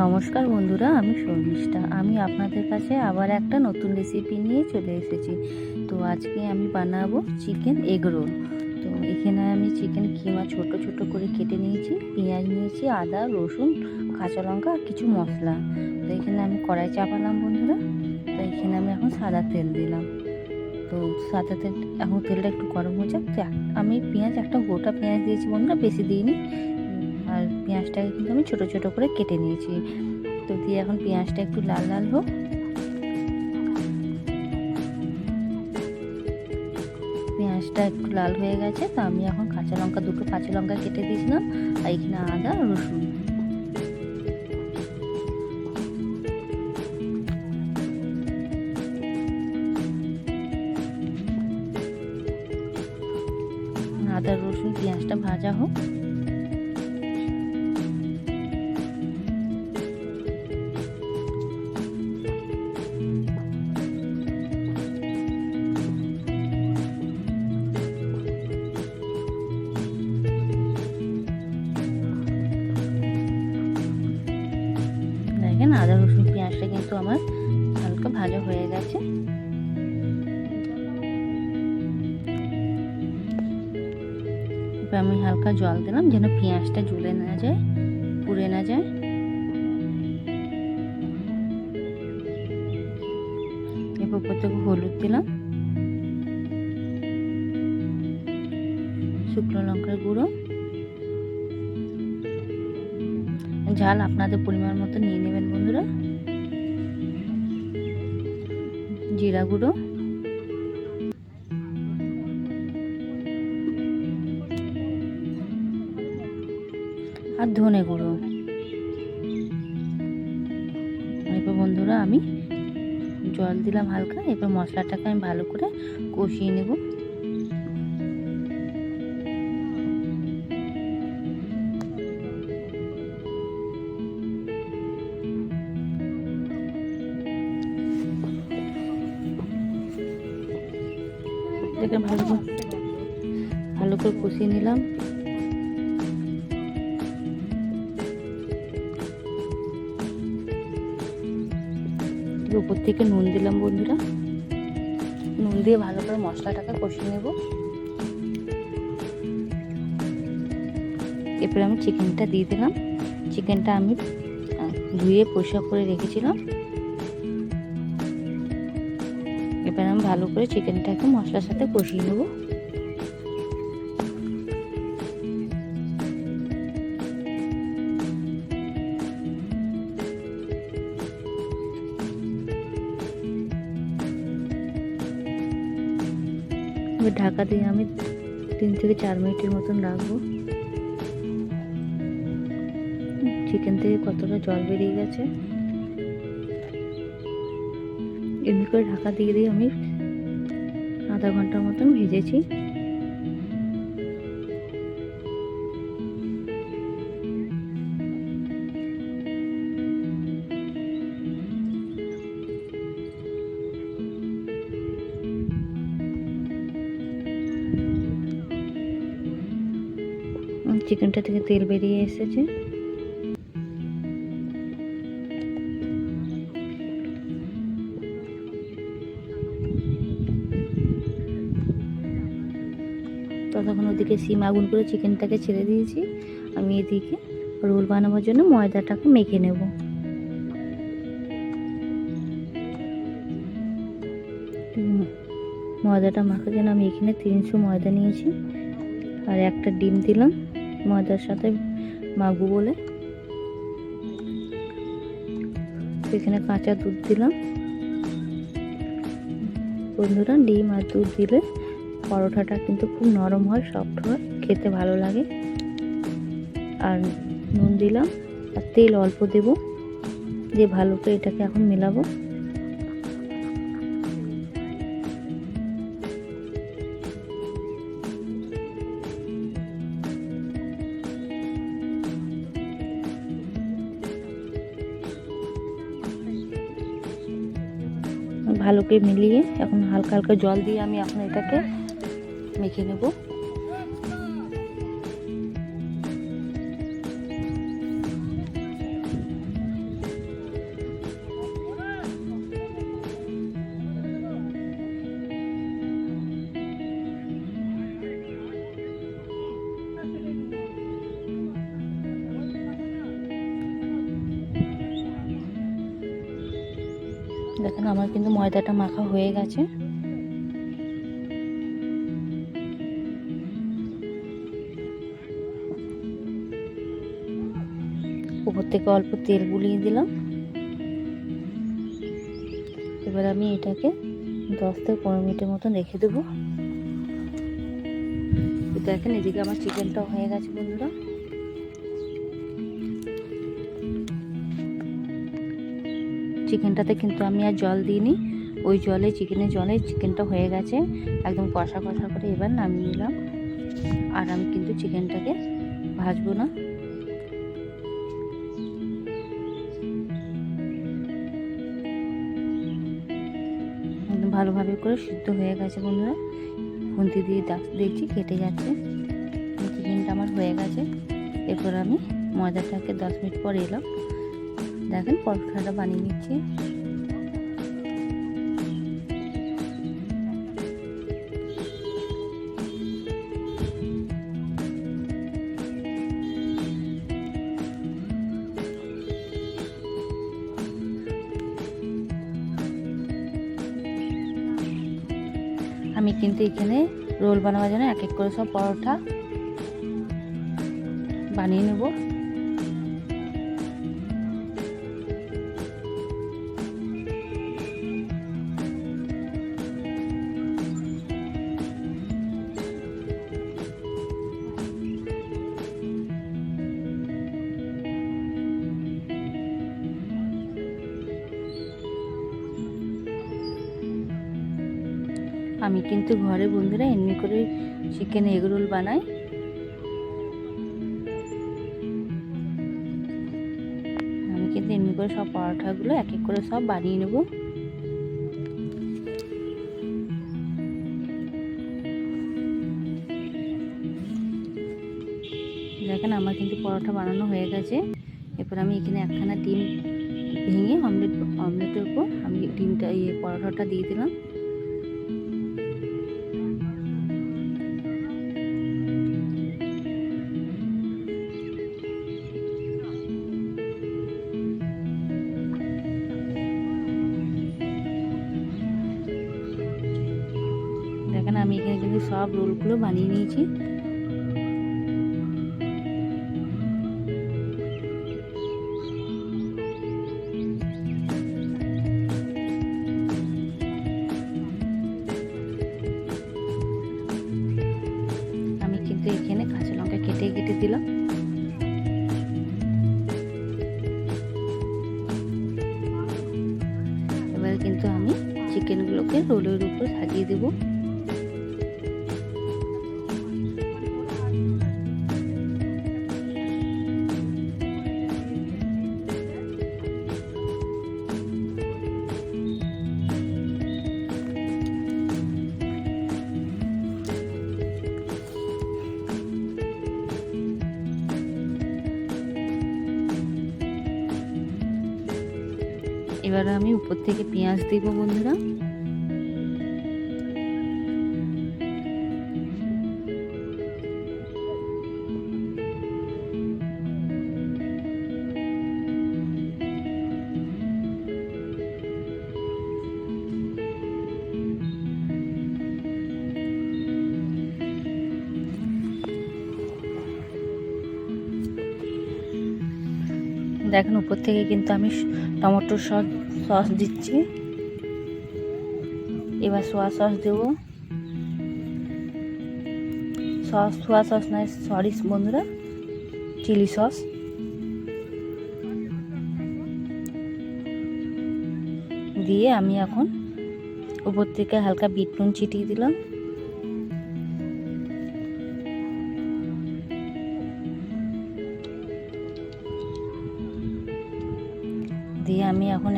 নমস্কার বন্ধুরা, আমি শর্মিষ্ঠা। আমি আপনাদের কাছে আবার একটা নতুন রেসিপি নিয়ে চলে এসেছি। তো আজকে আমি বানাবো চিকেন এগ রোল। তো এখানে আমি চিকেন কিমা ছোট ছোট করে কেটে নিয়েছি, পেঁয়াজ নিয়েছি, আদা, রসুন, কাঁচা লঙ্কা আর কিছু মশলা। তো এখানে আমি কড়াই চাপালাম বন্ধুরা। তো এখানে আমি এখন সাদা তেল দিলাম। তো সাদা তেল, এখন তেলটা একটু গরম হয়ে যাক। আমি একটা গোটা পেঁয়াজ দিয়েছি বন্ধুরা, বেশি দিইনি। আর পেঁয়াজটাকে কিন্তু আমি ছোট ছোট করে কেটে নিয়েছি। তো দিয়ে এখন পেঁয়াজটা একটু লাল লাল হোক। পেঁয়াজটা একটু লাল হয়ে গেছে, তো আমি এখন দুটো কাঁচা লঙ্কা কেটে দিয়েছিলাম, আর এখানে আদা রসুন। আদা রসুন পেঁয়াজটা ভাজা হোক। দেখেন আদা রসুন পেঁয়াজটা কিন্তু আমার হালকা ভাজা হয়ে গেছে। এবার আমি হালকা জল দিলাম যেন পেঁয়াজটা জ্বলে না যায়, পুড়ে না যায়। এরপর প্রত্যেক হলুদ দিলাম, শুকনো লঙ্কার গুঁড়ো, ঝাল আপনাদের পরিমাণ মতো নিয়ে নেবেন বন্ধুরা, জিরা গুঁড়ো, আর ধনে গুঁড়ো। এরপর বন্ধুরা আমি জল দিলাম হালকা। এরপর মশলাটাকে আমি ভালো করে কষিয়ে নেব। দেখে ভালো করে কষিয়ে নিলাম। উপর থেকে নুন দিলাম বন্ধুরা। নুন দিয়ে ভালো করে মশলাটাকে কষিয়ে নেব। এরপরে আমি চিকেনটা দিয়ে দিলাম। চিকেনটা আমি ধুয়ে পরিষ্কার করে রেখেছিলাম। এবার আমি ভালো করে চিকেনটাকে মশলার সাথে কষিয়ে নেব। এবার ঢাকা দিয়ে আমি 3 থেকে 4 মিনিটের মতন রাখবো। চিকেন থেকে কতটা জল বেরিয়ে গেছে। এমনি করে ঢাকা দিয়ে আমি আধা ঘন্টার মতন ভেজেছি। চিকেনটা থেকে তেল বেরিয়ে এসেছে। ততক্ষণ ওদিকে সিম আগুন করে চিকেনটাকে ছেড়ে দিয়েছি। আমি এদিকে রোল বানানোর জন্য ময়দাটাকে মেখে নেব। ময়দাটা মাখার জন্য আমি এখানে 300 ময়দা নিয়েছি, আর একটা ডিম দিলাম ময়দার সাথে মাখবো বলে। এখানে কাঁচা দুধ দিলাম বন্ধুরা। ডিম আর দুধ দিলে পরোটাটা কিন্তু খুব নরম হয়, সফট হয়, খেতে ভালো লাগে। আর নুন দিলাম, আর তেল অল্প দেব, দিয়ে ভালো করে এটাকে এখন মেলাবো। ভালো করে মিলিয়ে এখন হালকা হালকা জল দিয়ে আমি এখন এটাকে মেখে নেব। দেখেন আমার কিন্তু ময়দাটা মাখা হয়ে গেছে। উপর থেকে অল্প তেল বুলিয়ে দিলাম। এবার আমি এটাকে 10 থেকে 15 মিনিটের মতন রেখে দেবো। দেখেন এদিকে আমার চিকেনটাও হয়ে গেছে বন্ধুরা। চিকেনটাতে কিন্তু আমি আর জল দিইনি, ওই জলে চিকেনের জলে চিকেনটা হয়ে গেছে একদম কষা কষা করে। এবার নামিয়ে নিলাম। আর আমি কিন্তু চিকেনটাকে ভাজবো না, একদম ভালোভাবে করে সিদ্ধ হয়ে গেছে বন্ধুরা। খুন্তি দিয়ে দেখছি কেটে যাচ্ছে। চিকেনটা আমার হয়ে গেছে। এরপর আমি ময়দাটাকে 10 মিনিট পর এলাম। দেখেন পরোটাটা বানিয়ে নিচ্ছি। আমি কিন্তু এখানে রোল বানাবার জন্য এক এক করে সব পরোটা বানিয়ে নেব। আমি কিন্তু ঘরে বন্ধুরা এমনি করে চিকেন এগ রোল বানাই। আমি কিন্তু এমনি করে সব পরোটাগুলো এক এক করে সব বানিয়ে নেব। দেখেন আমার কিন্তু পরোটা বানানো হয়ে গেছে। এরপর আমি এখানে একখানা ডিম ভেঙে অমলেটের উপর আমি ডিমটা পরোটাটা দিয়ে দিলাম। দেখেন আমি এখানে কিন্তু সব রোলগুলো বানিয়ে নিয়েছি। আমি কিন্তু এখানে কাঁচা লঙ্কা কেটে কেটে দিলাম। এবার কিন্তু আমি চিকেনগুলোকে রোলের উপর সাজিয়ে দেবো। এবার আমি উপর থেকে পেঁয়াজ দেবো বন্ধুরা। দেখেন উপর থেকে কিন্তু আমি টমেটো সস দিচ্ছি। এবার সোয়া সস দেবো। সোয়া সস নয়, সরি বন্ধুরা, চিলি সস। দিয়ে আমি এখন উপর থেকে হালকা বিট নুন ছিটিয়ে দিলাম। দিয়ে আমি এখন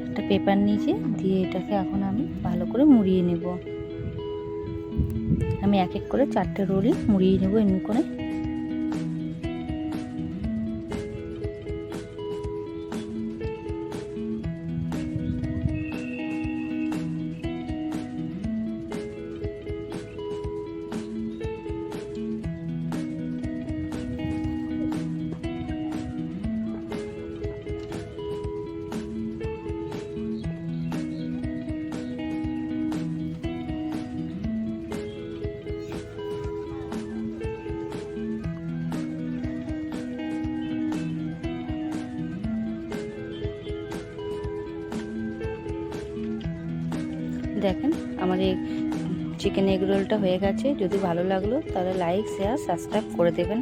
একটা পেপার নিয়েছি, দিয়ে এটাকে এখন আমি ভালো করে মুড়িয়ে নেব। আমি এক এক করে 4টে রোলই মুড়িয়ে নেব এমনি করে। দেখেন আমার এই চিকেন এগ রোলটা হয়ে গেছে। যদি ভালো লাগলো তাহলে লাইক, শেয়ার, সাবস্ক্রাইব করে দেবেন।